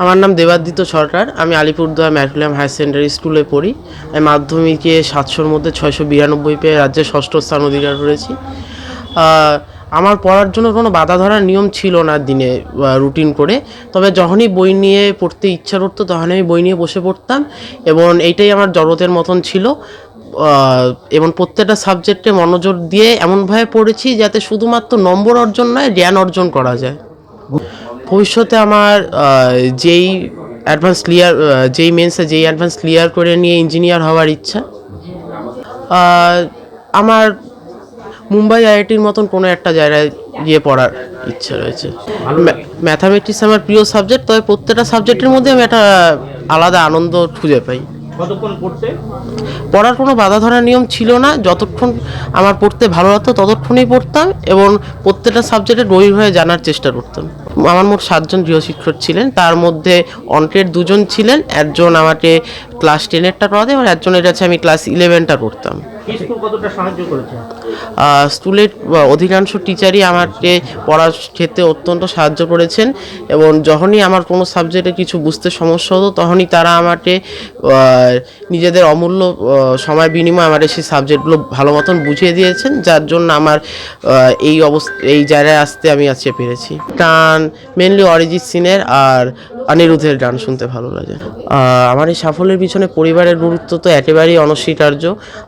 আমার নাম দেবাদিত্য সরকার। আমি আলিপুরদুয়ার ম্যাটুলিয়াম হায়ার সেকেন্ডারি স্কুলে পড়ি। আমি মাধ্যমিকে 700-র মধ্যে 692 পেয়ে রাজ্যে ষষ্ঠ স্থান অধিকার করেছি। আমার পড়ার জন্য কোনো বাধা ধরার নিয়ম ছিল না দিনে রুটিন করে। তবে যখনই বই নিয়ে পড়তে ইচ্ছা করতো তখন আমি বই নিয়ে বসে পড়তাম, এবং এইটাই আমার জগতের মতন ছিল। এবং প্রত্যেকটা সাবজেক্টে মনোযোগ দিয়ে এমনভাবে পড়েছি যাতে শুধুমাত্র নম্বর অর্জন নয়, জ্ঞান অর্জন করা যায়। ভবিষ্যতে আমার যেই যেই মেন্সে যেই অ্যাডভান্স ক্লিয়ার করে নিয়ে ইঞ্জিনিয়ার হওয়ার ইচ্ছা। আমার মুম্বাই আইআইটির মতন কোনো একটা জায়গায় গিয়ে পড়ার ইচ্ছা রয়েছে। ম্যাথামেটিক্স আমার প্রিয় সাবজেক্ট, তবে প্রত্যেকটা সাবজেক্টের মধ্যে আমি একটা আলাদা আনন্দ খুঁজে পাই। পড়ার কোনো বাধা ধরার নিয়ম ছিল না। যতক্ষণ আমার পড়তে ভালো লাগতো ততক্ষণই পড়তাম, এবং প্রত্যেকটা সাবজেক্টের গভীরভাবে জানার চেষ্টা করতাম। আমার মোট 7 জন গৃহশিক্ষক ছিলেন, তার মধ্যে অঙ্কের 2 জন ছিলেন। একজন আমাকে ক্লাস 10-এরটা পড়াতেন, এবং একজনের কাছে আমি ক্লাস 11টা পড়তাম। স্কুলের অধিকাংশ টিচারই আমাকে পড়ার ক্ষেত্রে অত্যন্ত সাহায্য করেছেন, এবং যখনই আমার কোনো সাবজেক্টে কিছু বুঝতে সমস্যা হতো তখনই তারা আমাকে নিজেদের অমূল্য সময় বিনিময়ে আমাকে সেই সাবজেক্টগুলো ভালো মতন বুঝিয়ে দিয়েছেন, যার জন্য আমার এই জায়গায় আসতে আমি আজকে পেরেছি। গান মেনলি অরিজিৎ সিংয়ের আর অনিরুদ্ধের গান শুনতে ভালো লাগে। আমার এই সাফল্যের পিছনে পরিবারের গুরুত্ব তো একেবারেই অনস্বীকার্য।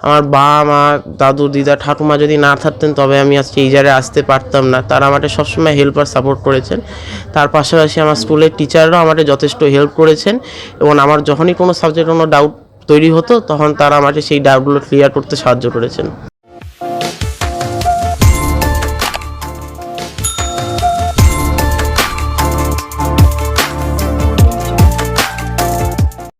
আমার বাবা মা, দাদু দিদা ঠাকুমা যদি না থাকতেন তবে আমি আজকে এই জায়গায় আসতে পারতাম না। তারা আমাকে সবসময় হেল্প আর সাপোর্ট করেছেন। তার পাশাপাশি আমার স্কুলের টিচাররাও আমাকে যথেষ্ট হেল্প করেছেন, এবং আমার যখনই কোনো সাবজেক্টে কোনো ডাউট তৈরি হতো তখন তারা আমাকে সেই ডাউটগুলো ক্লিয়ার করতে সাহায্য করেছেন।